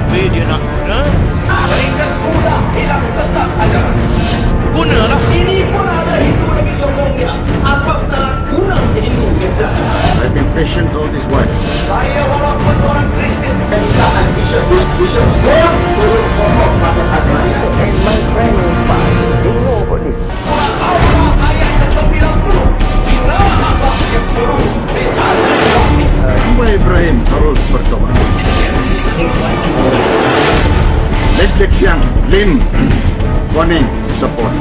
Tapi dia nak guna. Mereka sudah hilang sesat ajaran. Gunalah. Ini pun ada Hindu lagi sombongnya. Apakah guna Hindu kita? I've been patient all this while. Saya walaupun seorang Kristen dan tak bisa saya turun pokok patut ajaran. And my friend Pak, they know about this. Surah Al-Baqarah ayat ke-90. Bina akhlak yang buruk ditanda baptis. Hamba Ibrahim harus bertobat. Lek Siang, Lim, Kuning, support.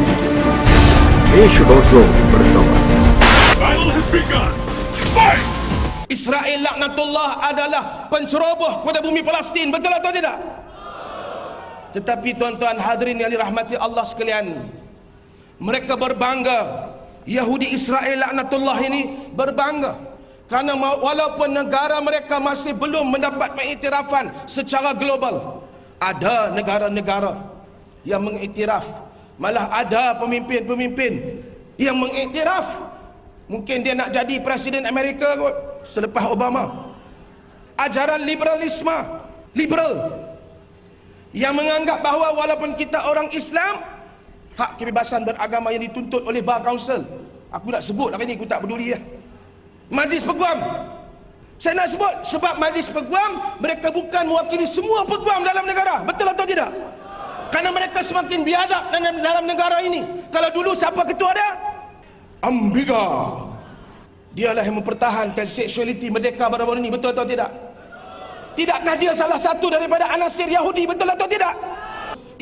He should also bertobat. Battle has begun. Fight! Israel laknatullah adalah penceroboh kepada bumi Palestin, betul atau tidak? Tetapi tuan-tuan hadirin yang dirahmati Allah sekalian, mereka berbangga, Yahudi Israel laknatullah ini berbangga kerana walaupun negara mereka masih belum mendapat pengiktirafan secara global, ada negara-negara yang mengiktiraf, malah ada pemimpin-pemimpin yang mengiktiraf. Mungkin dia nak jadi Presiden Amerika kot selepas Obama. Ajaran liberalisme, liberal, yang menganggap bahawa walaupun kita orang Islam, hak kebebasan beragama yang dituntut oleh Bar Council, aku nak sebut apa ni, aku tak peduli ya, Majlis Peguam. Saya nak sebut sebab Majlis Peguam, mereka bukan mewakili semua peguam dalam negara, betul atau tidak? Kerana mereka semakin biadab dalam negara ini. Kalau dulu siapa ketua dia? Ambiga. Dialah yang mempertahankan seksualiti merdeka baru-baru ini, betul atau tidak? Tidakkah dia salah satu daripada anasir Yahudi, betul atau tidak?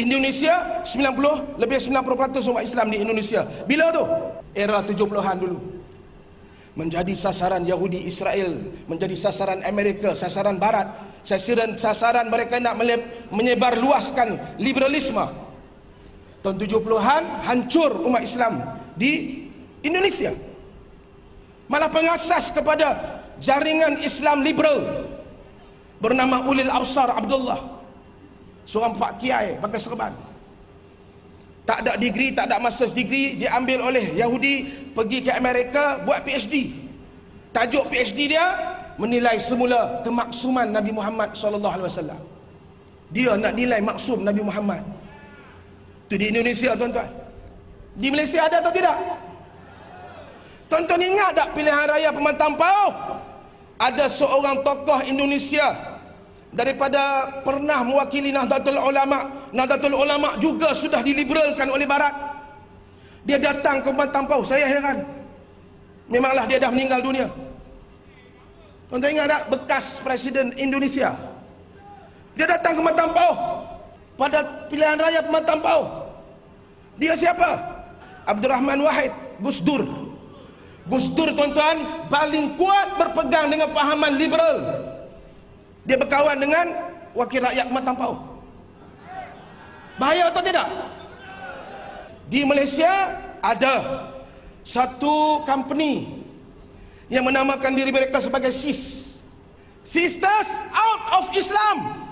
Indonesia 90, lebih 90% umat Islam di Indonesia. Bila tu? Era 70-an dulu. Menjadi sasaran Yahudi Israel, menjadi sasaran Amerika, sasaran Barat, sasaran mereka nak menyebar luaskan liberalisme. Tahun 70-an hancur umat Islam di Indonesia. Malah pengasas kepada jaringan Islam liberal bernama Ulil Absar Abdullah, seorang pak kiai pakai serban, tak ada degree, tak ada master's degree, diambil oleh Yahudi, pergi ke Amerika buat PhD. Tajuk PhD dia menilai semula kemaksuman Nabi Muhammad SAW. Dia nak nilai maksum Nabi Muhammad. Itu di Indonesia tuan-tuan. Di Malaysia ada atau tidak? Tuan-tuan ingat tak pilihan raya Pemantang Pauh? Ada seorang tokoh Indonesia daripada pernah mewakili Nahdlatul Ulama. Nahdlatul Ulama juga sudah diliberalkan oleh Barat. Dia datang ke Pemantang Pauh. Saya heran. Memanglah dia dah meninggal dunia. Tuan-tuan ingat tak bekas Presiden Indonesia? Dia datang ke Pemantang Pauh pada pilihan raya Pemantang Pauh. Dia siapa? Abdul Rahman Wahid, Gus Dur. Gus Dur tuan-tuan paling kuat berpegang dengan fahaman liberal. Dia berkawan dengan wakil rakyat Pemantang Pauh. Bahaya atau tidak? Di Malaysia ada satu company yang menamakan diri mereka sebagai SIS, Sisters Out of Islam.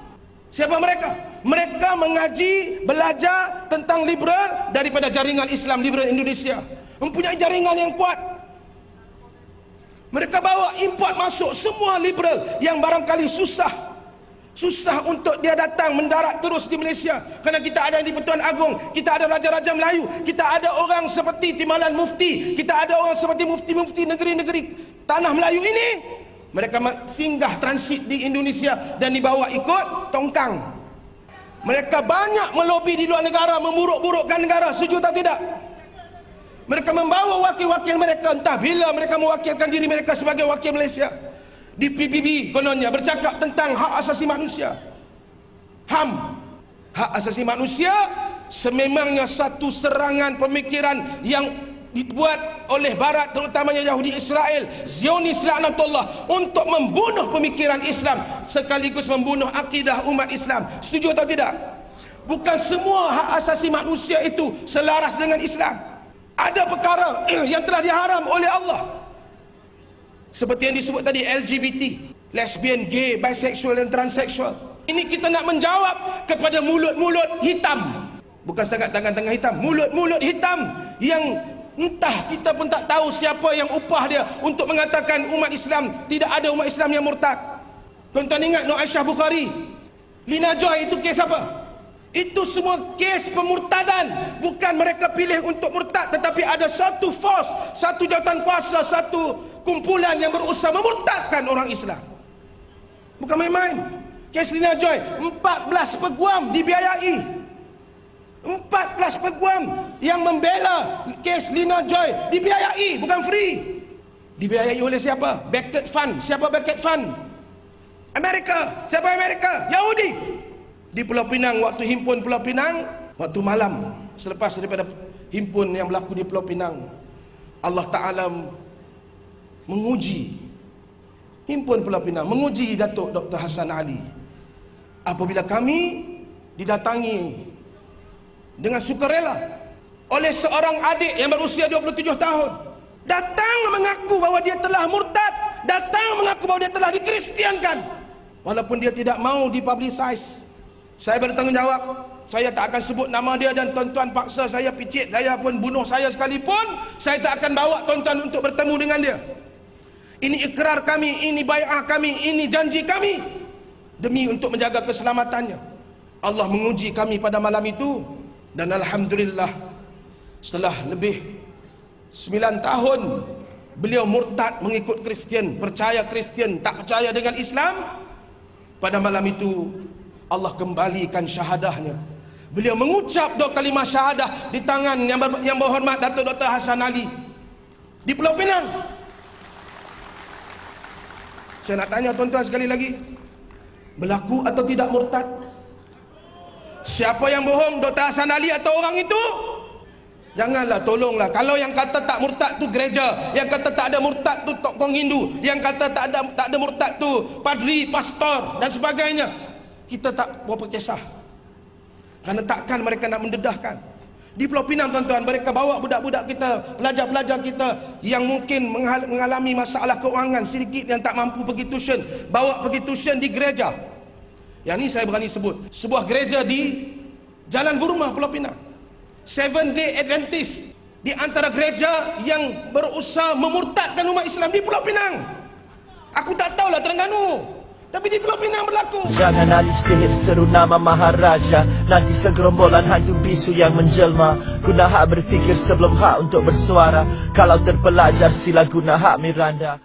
Siapa mereka? Mereka mengaji, belajar tentang liberal daripada jaringan Islam liberal Indonesia. Mempunyai jaringan yang kuat. Mereka bawa import masuk semua liberal yang barangkali susah untuk dia datang mendarat terus di Malaysia. Kerana kita ada di Pertuan Agong, kita ada Raja-Raja Melayu, kita ada orang seperti Timbalan Mufti, kita ada orang seperti mufti-mufti negeri-negeri tanah Melayu ini. Mereka singgah transit di Indonesia dan dibawa ikut tongkang. Mereka banyak melobi di luar negara, memburuk-burukkan negara, setuju atau tidak? Mereka membawa wakil-wakil mereka, entah bila mereka mewakilkan diri mereka sebagai wakil Malaysia di PBB kononnya, bercakap tentang hak asasi manusia. HAM, hak asasi manusia, sememangnya satu serangan pemikiran yang dibuat oleh Barat, terutamanya Yahudi Israel, Zionis laknatullah, untuk membunuh pemikiran Islam sekaligus membunuh akidah umat Islam. Setuju atau tidak? Bukan semua hak asasi manusia itu selaras dengan Islam. Ada perkara yang telah diharam oleh Allah, seperti yang disebut tadi, LGBT, lesbian, gay, bisexual dan transseksual. Ini kita nak menjawab kepada mulut-mulut hitam, bukan setakat tangan-tangan hitam, mulut-mulut hitam yang entah kita pun tak tahu siapa yang upah dia untuk mengatakan umat Islam, tidak ada umat Islam yang murtad. Tuan-tuan ingat Nur Aisyah Bukhari Lina Joy itu kes apa? Itu semua kes pemurtadan. Bukan mereka pilih untuk murtad, tetapi ada satu force, satu jawatan kuasa, satu kumpulan yang berusaha memurtadkan orang Islam. Bukan main-main. Kes Lina Joy, 14 peguam dibiayai. 14 peguam yang membela kes Lina Joy dibiayai, bukan free. Dibiayai oleh siapa? Beckett Fund. Siapa Beckett Fund? Amerika. Siapa Amerika? Yahudi. Di Pulau Pinang, waktu himpun Pulau Pinang, waktu malam selepas daripada himpun yang berlaku di Pulau Pinang, Allah Ta'ala menguji himpun Pulau Pinang, menguji Datuk Dr. Hassan Ali. Apabila kami didatangi dengan sukarela oleh seorang adik yang berusia 27 tahun, datang mengaku bahawa dia telah murtad, datang mengaku bahawa dia telah dikristiankan, walaupun dia tidak mau dipublicize. Saya bertanggungjawab. Saya tak akan sebut nama dia, dan tuan-tuan paksa saya picit, saya pun bunuh saya sekalipun, saya tak akan bawa tuan-tuan untuk bertemu dengan dia. Ini ikrar kami, ini bai'ah kami, ini janji kami demi untuk menjaga keselamatannya. Allah menguji kami pada malam itu, dan alhamdulillah setelah lebih 9 tahun beliau murtad mengikut Kristian, percaya Kristian, tak percaya dengan Islam. Pada malam itu Allah kembalikan syahadahnya. Beliau mengucap 2 kalimah syahadah di tangan yang berhormat Datuk Dr. Hassan Ali di Pulau Pinang. Saya nak tanya tuan-tuan sekali lagi, berlaku atau tidak murtad? Siapa yang bohong, Dr. Hassan Ali atau orang itu? Janganlah, tolonglah. Kalau yang kata tak murtad tu gereja, yang kata tak ada murtad tu tokoh Hindu, yang kata tak ada murtad tu padri, pastor dan sebagainya, kita tak berapa kisah. Kerana takkan mereka nak mendedahkan. Di Pulau Pinang tuan-tuan, mereka bawa budak-budak kita, pelajar-pelajar kita yang mungkin mengalami masalah keuangan sedikit, yang tak mampu pergi tuition, bawa pergi tuition di gereja. Yang ni saya berani sebut, sebuah gereja di Jalan Burma, Pulau Pinang, 7 Day Adventist, di antara gereja yang berusaha memurtadkan umat Islam di Pulau Pinang. Aku tak tahulah Terengganu, tapi di Pulau Pinang berlaku. Jangan alih sihir seru nama Maharaja, nanti segerombolan hantu bisu yang menjelma. Guna hak berfikir sebelum hak untuk bersuara. Kalau terpelajar sila guna hak Miranda.